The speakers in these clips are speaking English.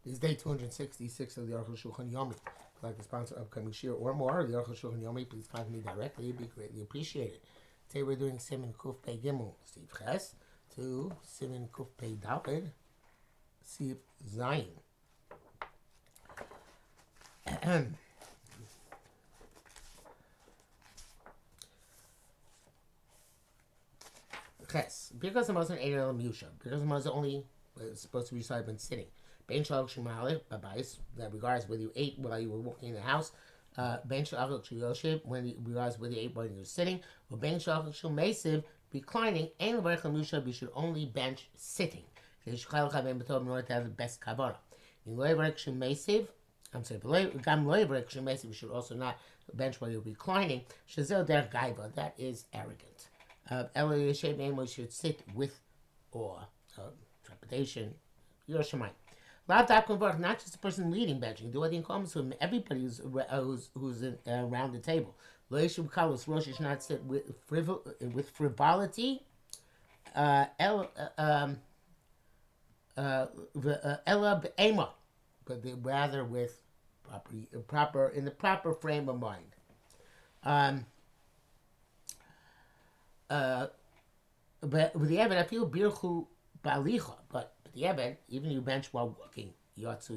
This is day 266 of the Arukh HaShulchan Yomi. If you'd like to sponsor upcoming shir or more of the Arukh HaShulchan Yomi, please contact me directly. It'd be greatly appreciated. Today we're doing Siman Kuf Pei Gimel, Steve Ches, to Siman Kuf Pei Daled, Steve Zayin. Ches, because the Muslim ate al Musha, because the Muslim only supposed to be recited when sitting. Ben Shalach Shemale, Babais, that regards whether you ate while you were walking in the house. Ben Shalach Shemale, when you regards whether you ate while you were sitting. Or Ben Shalach Shemale, reclining, and the Baruch Musha, we should only bench sitting. In order to have the best kavanah. In Loyvarek Shemale, I'm sorry, Gam Loyvarek Shemale, we should also not bench while you're reclining. Shazel Der Gaiva, that is arrogant. Eloi Shemale, we should sit with awe, trepidation, Yerushalayim. Not just the person leading benching. Do what he comes to him. Everybody who's around the table. Rosh should not sit with frivolity. Ella ema, but rather with in the proper frame of mind. But with the Evan, I feel birchu balicha, but the Eben, even you bench while walking, it's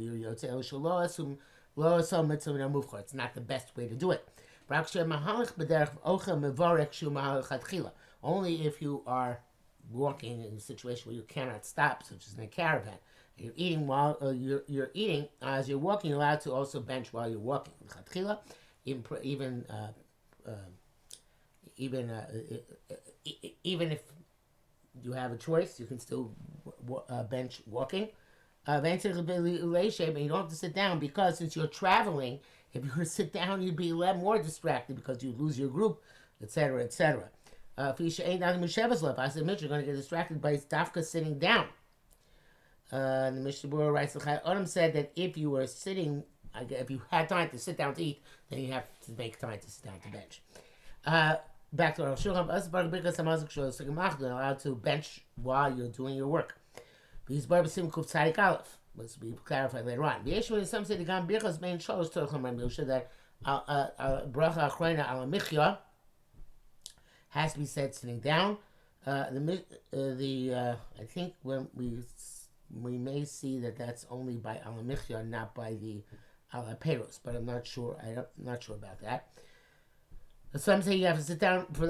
not the best way to do it. Only if you are walking in a situation where you cannot stop, such as in a caravan. You're eating while you're eating as you're walking. You're allowed to also bench while you're walking. Even if you have a choice, you can still bench walking. And you don't have to sit down, because since you're traveling, if you were to sit down, you'd be a lot more distracted because you'd lose your group, etc., etc. I said, Mitch, you're going to get distracted by Dafka sitting down. The Mishnah Berurah writes, Adam said that if you were sitting, if you had time to sit down to eat, then you have to make time to sit down to bench. Back to Arukh HaShulchan, you're allowed to bench while you're doing your work. These barbasim kuf tzadik aleph. Let's be clarified later on. Some say the gam birchas main shows to that bracha achrona ala michya has to be said sitting down. I think when we may see that that's only by ala michya, not by the ala peros, but I'm not sure. I'm not sure about that. Some say you have to sit down for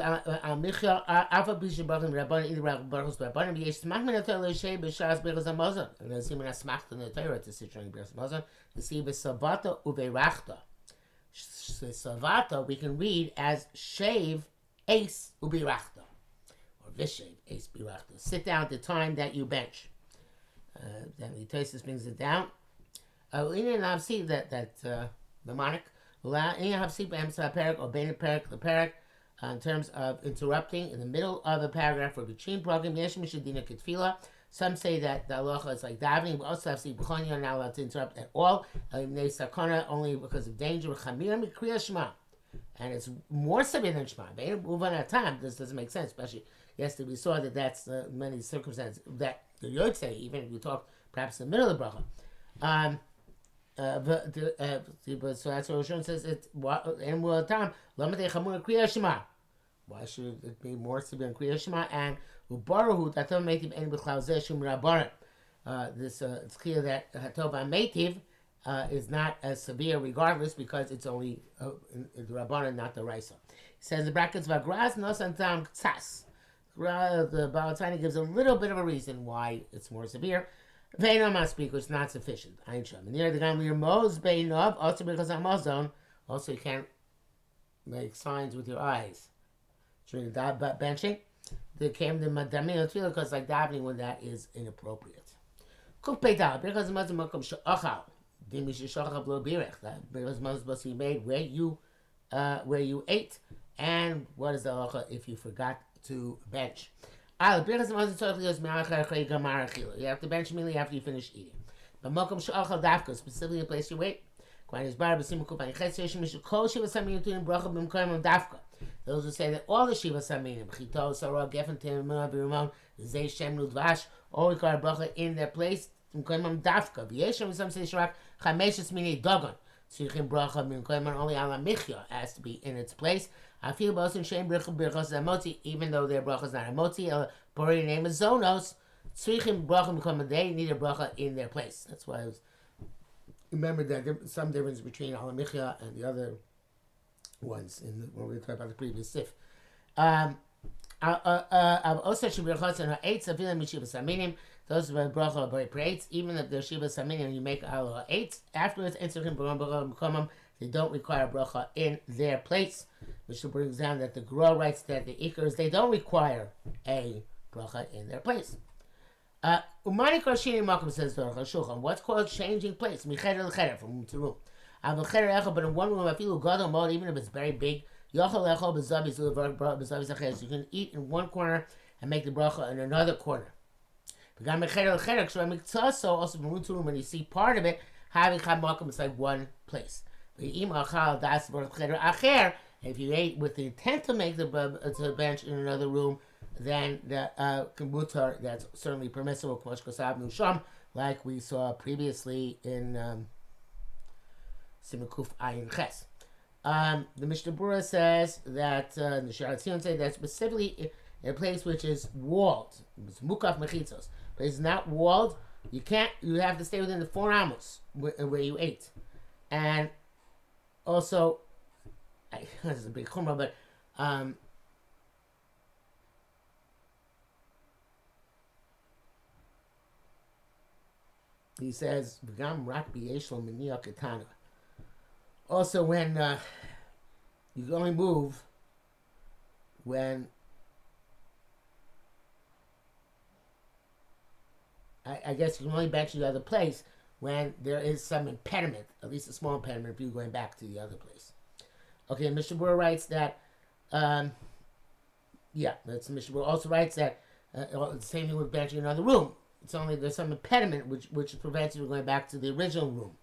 Michya. Alpha Bishop Baruch Rabban either Baruch Rabban. Yesh Smach Min Torah Leishei B'Shas Berachos Hamazon. And there's even a Smach in the Torah to sit during Berachos Hamazon. To see B'Savata Uveirachta. Savata we can read as Shave Ace Ubirachta, or Vishave Ace Birachta. Sit down at the time that you bench. Then the Tosis brings it down. We need to see that mnemonic. In terms of interrupting in the middle of a paragraph or between program, some say that the halacha is like davening. We also have to see you're not allowed to interrupt at all. Only because of danger. And it's more severe than Shema. This doesn't make sense, especially yesterday we saw that that's many circumstances that the Yod say, even if you talk perhaps in the middle of the bracha. So that's what Roshon says. Why should it be more severe in Kriya Shema? And it's clear that Hatova Meitiv is not as severe regardless, because it's only the Rabbanan, not the Raisa. He says in the brackets, Vagraz Nosantam Ktsas. The Balatani gives a little bit of a reason why it's more severe. Ve'eno maspeak, which is not sufficient. Einsham. Near the gam your mos beinov, also because I'm Amazon. Also, you can't make signs with your eyes during the benching. They came to madami tefillah, because like davening when that is inappropriate. Kuf peital because the mazim makom she'achal dimi she'shachal blo birech, that because mazim supposed to be made where you ate. And what is the halacha if you forgot to bench? You have to bench immediately after you finish eating. But specifically the place you wait. Those who say that all the Shiva Saminim, Chito, Sarah, Geffen, Tim, Rimon, Zay, Shem, Nudvash, all require bracha in their place Mkoimam dafka. V'yeshem some say shrak chameshes mini dogon. Tzrichim bracha mkoimam only ala michya has to be in its place. I feel both in shame brachas amoti, even though their bracha is not a moti. Bori name is zonos. Tzrichim bracha mkoimam they need a bracha in their place. That's why I was. Remember that there's some difference between ala michya and the other ones when we talk about the previous sif. Also, shibirachos and ha'etz afilim mishivas aminim. Those are bracha are very prates. Even if they're shivas aminim, you make aloha eitz. Afterwards, entzirchim bracha b'komam. They don't require bracha in their place, which brings down that the Gro writes that the ikers they don't require a bracha in their place. Umani Karshini Makom says Arukh HaShulchan. What's called changing place? Micheder l'cheder, from room to room. I have a cheder echad, but in one room, I feel gadol mod, even if it's very big. Yochel echad b'zavis l'var b'zavis acheres. You can eat in one corner and make the bracha in another corner. But micheder l'cheder, so also from room to room, when you see part of it, having chad makom, it's like one place. If you ate with the intent to make the bench in another room, then the mutar, that's certainly permissible, like we saw previously in Simukuf Ayin Ches. The Mishnah Berurah says that the Shara Tzion say that specifically in a place which is walled, it's mukaf mechitzos, but it's not walled. You have to stay within the 4 amos where you ate, and also, this is a big chumrah, but he says, "V'gam rak b'yeshlo miniya ketana." Also, when you can only move when I guess you can only bench the other place when there is some impediment, at least a small impediment, if you're going back to the other place. Okay, Mishnah Berurah writes that, that's Mishnah Berurah also writes that the same thing with benching another room. It's only there's some impediment which prevents you from going back to the original room.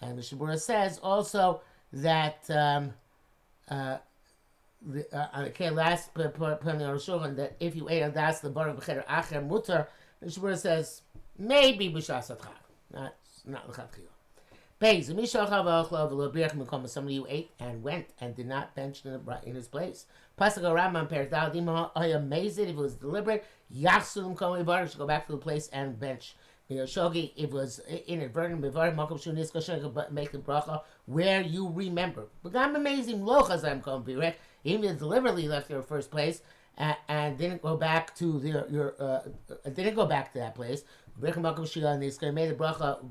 And Mishnah Berurah says also that last point on Arukh HaShulchan that if you ate adas the bar b'cheder acher mutar, Mishnah Berurah says maybe b'shas atchar, not l'chatchila. Somebody who ate and went and did not bench in his place. Pasuk Rambam Perikdal I amazed if it was deliberate. Yachsulim Komi Bar should go back to the place and bench. Shogi, if it was inadvertent, make the bracha where you remember. But I'm amazing. Even if deliberately left your first place and didn't go back to didn't go back to that place. Made the bracha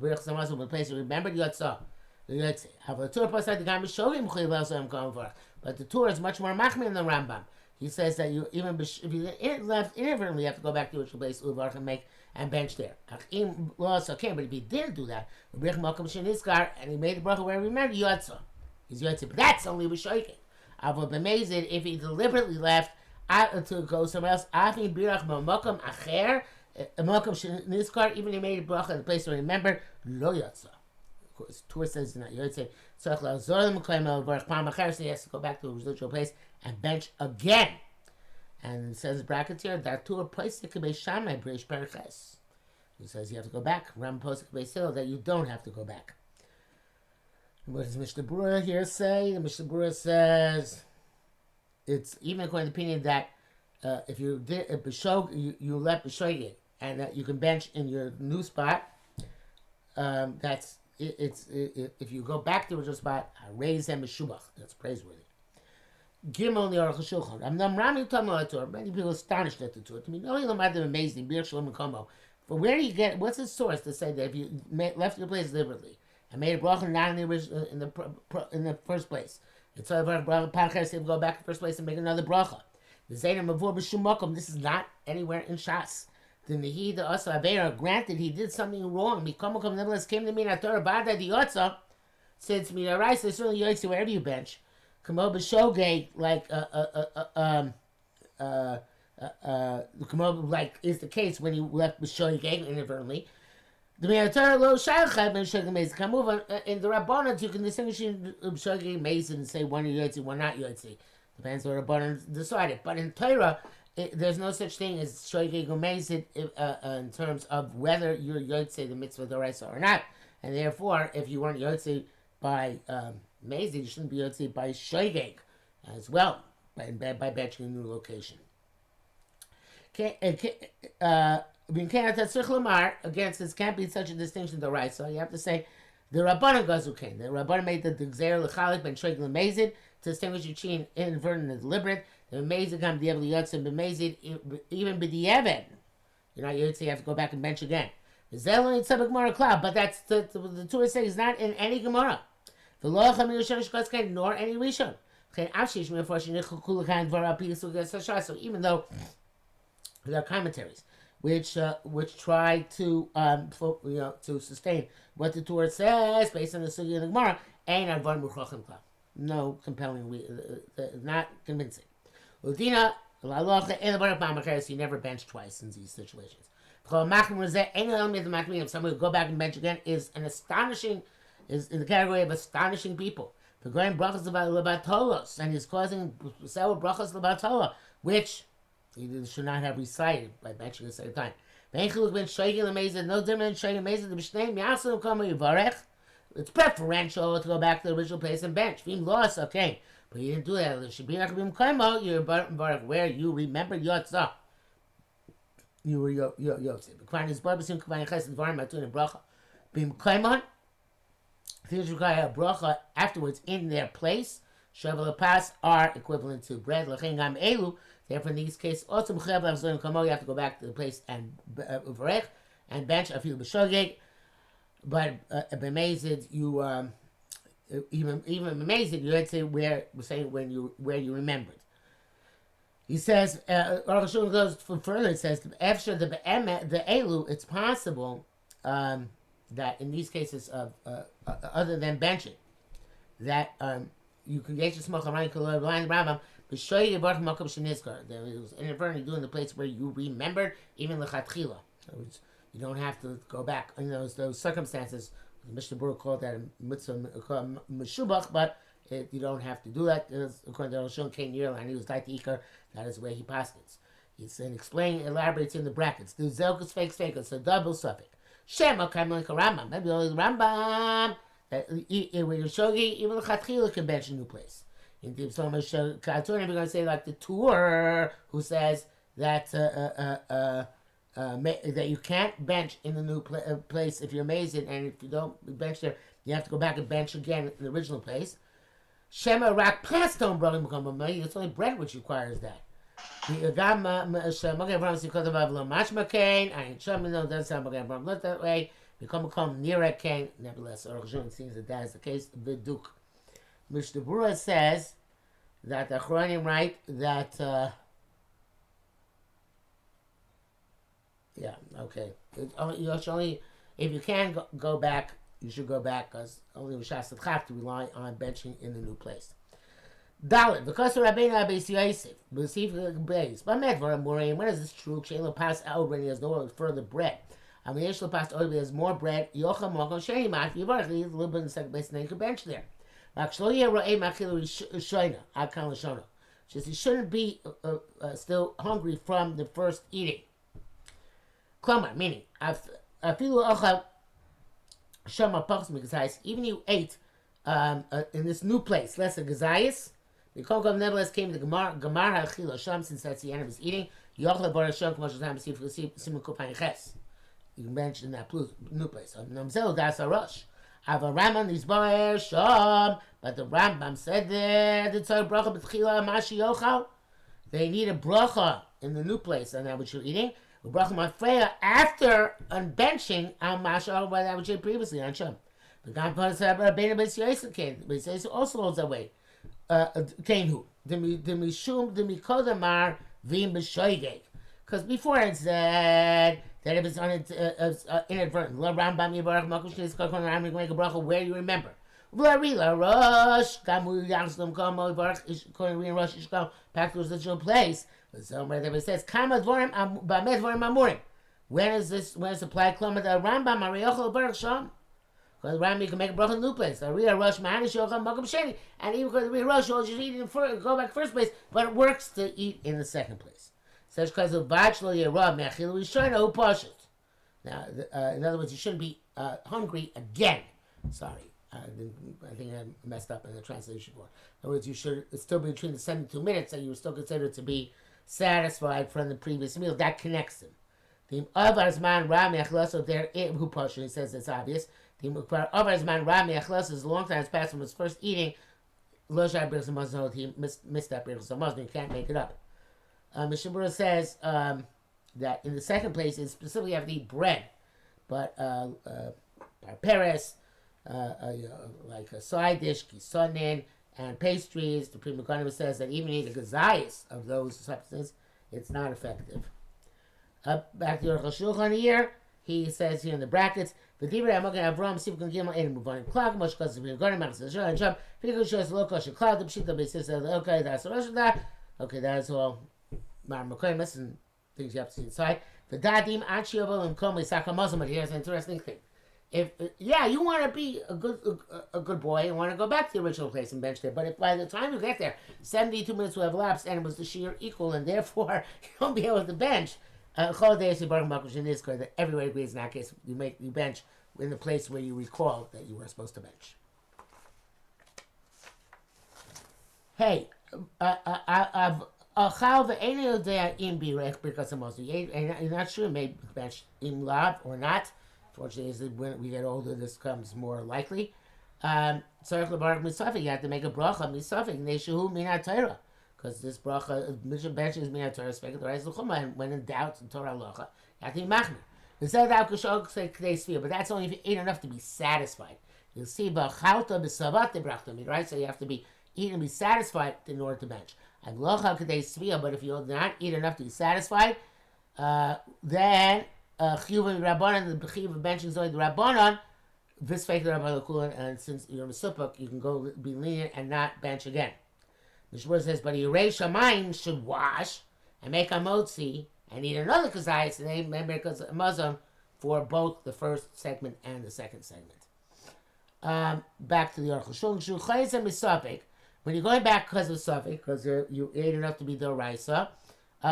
the place you remembered Yotzah. But the Torah is much more machmir than the Rambam. He says that if you left inadvertently, you have to go back to your place and bench there. But if he didn't do that, and he made the bracha where he remembered Yotzah. He's Yotzah. But that's only with shaking. I would be amazed if he deliberately left to go somewhere else. Even he made a bracha in the place where he remembered lo Yotzah. Of course, Torah says not Yotzah. So he has to go back to the residual place and bench again. And it says brackets here that Torah place it could be Shamai Brish Periches. He says you have to go back. Ram post it could be still that you don't have to go back. And what does Mishnah Berurah here say? The Mishnah Berurah says it's even according to the opinion that if you did a b'shog, you left b'shogeg, and that you can bench in your new spot. That's if you go back to the original spot, raise them meshubach. That's praiseworthy. Gimel the Arukh HaShulchan. Many people astonished at the Torah. To me, only the matter amazing. Bir Shalom and Komo. But where do you get? What's the source to say that if you left your place deliberately and made a bracha not in the original in the first place, it's all about bracha parches to go back to the first place and make another bracha. The Zayin Mavur b'Shum Makom. This is not anywhere in Shas. The Nehida also Avera. Granted, he did something wrong. Mikomokom nevertheless came to me in Torah Bada the Yotza. Said to me, "Arise, there's certainly Yotzi wherever you bench." Kamo b'shogeg, like like is the case when you left b'shogeg inadvertently. The Torah lo shayachet b'shogeg meiz. Kamuv in the Rabbanot you can distinguish in b'shogeg meiz and say one Yotzi, one not Yotzi. Depends what Rabbanot decided. But in Torah, there's no such thing as shoygeg umezid in terms of whether you're yotze the mitzvah d'oraisa or not, and therefore, if you weren't yotze by mezid, you shouldn't be yotze by shoygeg as well by benching a new location. Against this can't be such a distinction d'oraisa. You have to say the Rabbanan gazuken. The Rabbanan made the gzeir l'chalik ben shoygeg l'mezid to distinguish between inadvertent and deliberate. The Mezid come the Yotze and B'Mezid even b'di'evet. You know, you have to go back and bench again. The Zelon and Tzabak Gemara cloud, but that's the Torah says is not in any Gemara. The Lo Chamir Rishon Shkosken nor any Rishon. So even though there are commentaries which try to to sustain what the Torah says based on the Sugya of the Gemara, ain't Advar Muchachim cloud. No compelling, not convincing. Udina, you never bench twice in these situations. Someone who go back and bench again is in the category of astonishing people. The going brachas lebatolos, and he's causing several brachas lebatola, which he should not have recited by benching a second time. No different than shoygeg. It's preferential to go back to the original place and bench. Vim lost, okay. But you didn't do that. It should be like you're where you remember Yotzah. You were Yotzah. The Quran is Barbasim Kavani Chesed Varim Matun and Bracha. Bim Kaimon. Things require a bracha afterwards in their place. Shavuot Pas are equivalent to bread. Lachengam Elu. Therefore, in these cases, also you have to go back to the place and Varech and bench. I feel B'Shogeg. But b'mezid, you even b'mezid, you had to say where you remembered. He says, Arukh HaShulchan goes further. It says, after the elu, it's possible that in these cases of other than benching, that you can get your smoke around the Rambam. But show you about makom shenizkar. There was inadvertently doing the place where you remembered, even lechatchila. You don't have to go back in those circumstances. The Mishnah Berurah called that a mitzvah meshubach, but you don't have to do that. According to Arukh HaShulchan and he was like the Iker, that is the way he paskins. He's saying, elaborates in the brackets. The zelkus fake, it's a double suffix. Shema kaim like a Rambam. Maybe only the Rambam. When you're shogi, even the chatchila can bench a new place. In the Psalm of Katurim, we're going to say like the Tur, who says that that you can't bench in the new place if you're amazing, and if you don't bench there, you have to go back and bench again in the original place. Shema rak paston brother become a money. It's only bread which requires that. The doesn't sound look that way. Become near a cane. Nevertheless, Arukh HaShulchan seems that is the case. Viduk. Mishnah Berurah says that the Achronim write that. Yeah, okay. You should only, if you can go back, you should go back, because only Rishas have to rely on benching in the new place. Dalit, because of Rabbeinu Abbas Yosef, B'Sif Beis, B'Medvar Amurim, when is this true? She'elo pas out when he has no further bread. I mean, Yeshlo pas out when he has more bread, Yocham Mokon Sheni Mat, Yivarach, he has a little bit in the second place, and then you can bench there. Makshlo Yero'eh Machilu Shoina, Akan L'Shona. Just he shouldn't be still hungry from the first eating. Klomar, meaning, even you ate in this new place, less a gazayas, the Kokov nevertheless came to Gemar HaChil Hashem, since that's the end of his eating, Yochel Bar Hashem, K'mosh Hashem, Simen Kupayin Ches. You can mention in that new place. Namzel Das HaRosh. Ava Raman Nizbar Shom, but the Rambam said there, the Tzar Bracha B'Tchila Mashi Yochal, they need a bracha in the new place on that which you're eating. Bracha Mafreya after unbenching al Mashal by that which you previously on Shem. The Gampa said Rabbeinu Abbas Yosef came. But he also holds that way. Came who? The Mishum, the Mikodamar, Vim B'Shoigeg. Because before it said that it was inadvertent. La Rambam Yivarach Makush Nizkar Kon Ram make a bracha where you remember. V'larila Rosh Gamu Yamslam Komo Yivarach Kon Rin Rosh Ishkal back to the original place. Somewhere there it says Kama Dvorim B'Amed Dvorim Amurim. When is applied Klama the Rambam Ariyochel Baruch Sham? Because the Rambam you can make a bracha in the new place. Ariya Rosh Mahanish Yochel Makom Sheni, and even because the Rosh you should eat in go back first place, but it works to eat in the second place. Such because of bachelor yerah mechil rishon who pushes. Now, in other words, you shouldn't be hungry again. Sorry, I think I messed up in the translation board. In other words, you should still be between the 72 minutes, and you were still considered to be satisfied from the previous meal. That connects them. The avarzman ram yachlos there who pushes. He says it's obvious. The avarzman ram yachlos is a long time has passed from his first eating. Lo shar birchas hamazon. He missed that birchas hamazon. You can't make it up. Mishabura says that in the second place, it specifically have to eat bread, but parperes, like a side dish, kisonin, and pastries. The Pri Megadim says that even eating the gazayas of those substances, it's not effective. Back to Arukh HaShulchan here, he says here in the brackets, okay, that's all Marmakoimus and things you have to see inside. The dadim achiable and komli sakamazim. But here's an interesting thing: if you want to be a good boy and want to go back to the original place and bench there, but if by the time you get there, 72 minutes will have elapsed and it was the sheer equal, and therefore you won't be able to bench. That everybody agrees in that case. You bench in the place where you recall that you were supposed to bench. Hey, because you're not sure maybe bench in lab or not. Fortunately, when we get older, this becomes more likely. You have to make a bracha misafik neshu minat Torah, because this bracha bench is minat Torah speak the rise of chumah, and when in doubt in Torah halacha, you have to be machmir. Instead of but that's only if you ate enough to be satisfied. You'll see right? So you have to be eat and be satisfied in order to bench. But if you do not eat enough to be satisfied, then chiyuv rabbanon, the chiyuv of benching is only the rabbanon. This fake the rabbanon, and since you're a mesupuk, you can go be lenient and not bench again. The Shmuel says, but Yirei Shamayim should wash and make a motzi and eat another kazayis and they make a mazon for both the first segment and the second segment. Back to the Arukh HaShulchan. When you're going back because of suffix, because you ate enough to be the raisa, you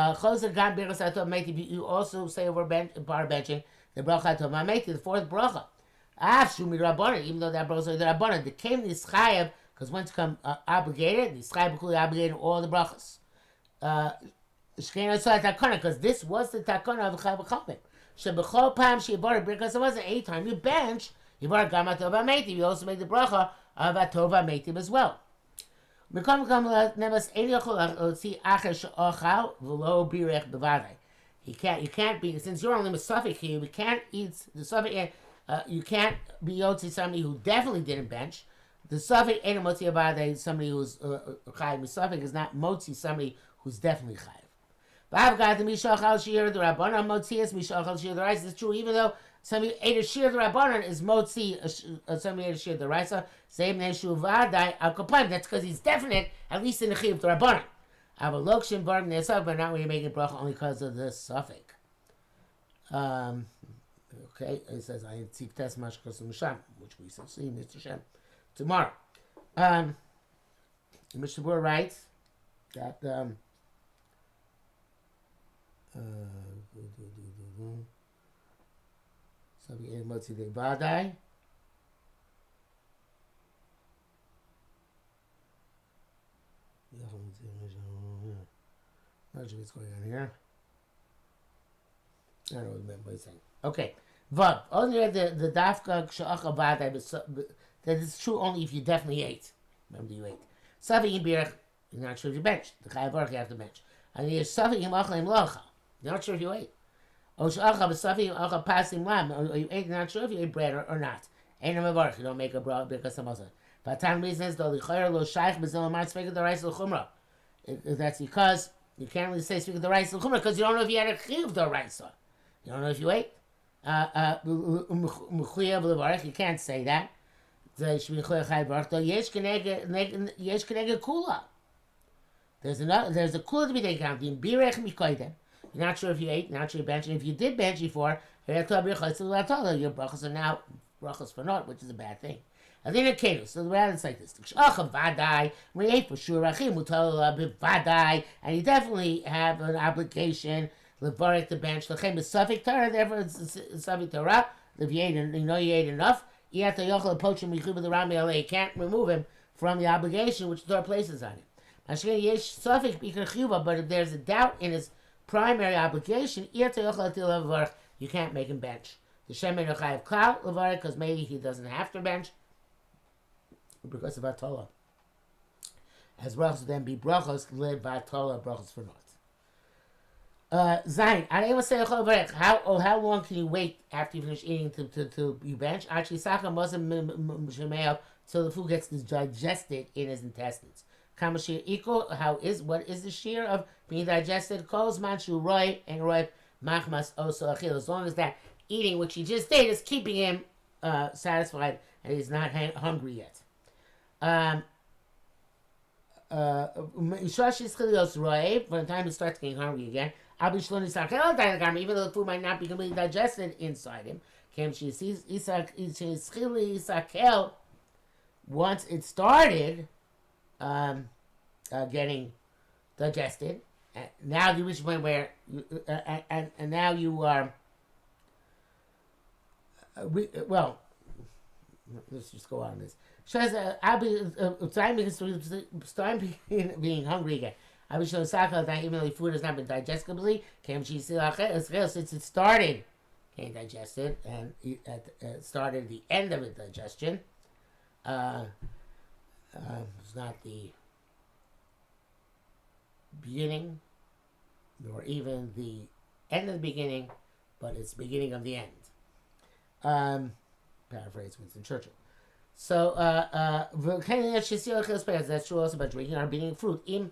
also say over bar benching the bracha tov ma'ameti, the fourth bracha. Even though that bracha is the rabbanon, the came the ischayev, because once come obligated, the ischayev will obligated all the brachas. Because this was the takana of the chayav v'chalmim. Shebechol pam she'yibar because it wasn't any time you bench, yibar gam atov ma'ameti. You also made the bracha of atov ma'ameti as well. You can't be, since you're only Mesafik here, we can't eat the Safik, you can't be Yotzi somebody who definitely didn't bench. The Safik ain't a Motzi Avadai, somebody who's Chayiv. Mesafik is not Motzi, somebody who's definitely Chayiv. But I've got the Mishachal Shir, the Rabbanon Motzias, Mishachal Shir, the Rice is true, even though somebody ate a Shir, the Rabbanon is Motzi, somebody ate a Shir, the Rice, same name Shuvadai, Al Kapayim. That's because he's definite, at least in the Chiv, the Rabbanon. Avalokshin Bar Nesach, but not when you're making bracha only because of the suffix. Okay, it says I tziv tes mashkos misham, which we shall see Mr. Shem tomorrow. Mr. Boer writes that Sabi Motzi de Badai. Not sure what's going on here. I don't know what he's saying. Okay. Vav. Only the dafka ksha'acha badai, that is true only if you definitely ate. Remember you ate. Savi in birch, you're not sure if you benched. The chayav baruch you have to bench. And you're savi im acha im locha. You're not sure if you ate. O sha'acha v'savi im acha pasim lam. Or you ate, you're not sure if you ate bread or not. Ain't a baruch. You don't make a bracha because some other. But time reasons though the chayav lo shaykh b'zil amar speak of the rice l'chumrah. That's because you can't really say speak of the rice l'chumrah because you don't know if you had a chiv the rice. You don't know if you ate. You can't say that. There's a kula to be taken out. You're not sure if you ate, not sure you benched. And if you did bench before, your brachas are now brachos for naught, which is a bad thing. And then it came. So the rather it's like this. Vadai, we ate for sure. Rachim mutal vadai, and you definitely have an obligation. Levarek the bench. Lechem is suffix Torah. Therefore, it's suffix Torah. If you ate, you know you ate enough. You have to yochel approach him. You can't remove him from the obligation which the Torah places on him. But if there's a doubt in his primary obligation, you can't make him bench. The Shem Enochayev Klal Levarek, because maybe he doesn't have to bench because of Atola. As brachos then be brachos live Atola brachos for naught. Zayin, how long can you wait after you finish eating to you bench? Actually, Saka wasn't till the food gets digested in his intestines. Kamashir equal, what is the shear of being digested? Kos manshu roy and roy machmas oso achil. As long as that eating, which he just did, is keeping him satisfied and he's not hungry yet. From the time he starts getting hungry again, even though the food might not be completely digested inside him, once it started getting digested, now you reach a point where and now you are let's just go on this. Starting being hungry again. Even though the food has not been digested completely, since it started getting digested and started the end of its digestion, it's not the beginning nor even the end of the beginning, but it's the beginning of the end. Paraphrase Winston Churchill. So, that's true also about drinking or beating fruit. If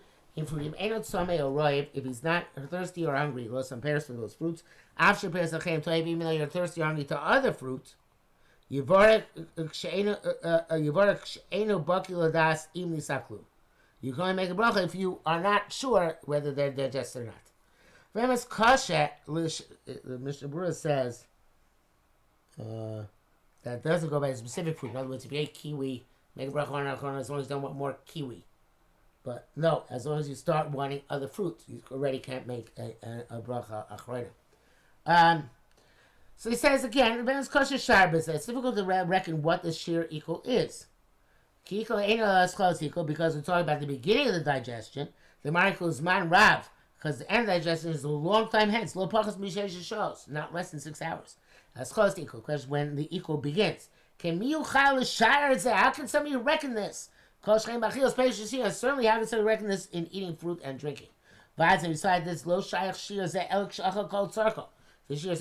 he's not thirsty or hungry, some pairs for those fruits. After pairs even though you're thirsty or hungry to other fruits, you can only make a bracha if you are not sure whether they're digested or not. The Mishnah Berurah says that doesn't go by a specific fruit. In other words, if you ate kiwi, make a bracha on as long as you don't want more kiwi. But no, as long as you start wanting other fruits, you already can't make a bracha achreina. So he says again, it's difficult to reckon what the shear equal is. Because we're talking about the beginning of the digestion, the marikul is man rav, because the end of digestion is a long time hence, not less than 6 hours. That's close to equal, because when the equal begins. How can somebody reckon this? Certainly, how can somebody reckon this in eating fruit and drinking? Beside this, the shear is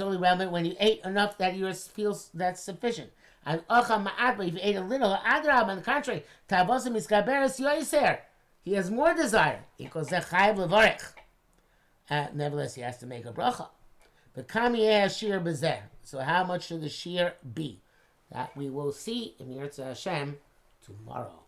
only relevant when you ate enough that you feel that's sufficient. And if you ate a little, on the contrary, he has more desire. Nevertheless, he has to make a bracha. So how much should the shear be? That we will see in Yirtzeh Hashem tomorrow.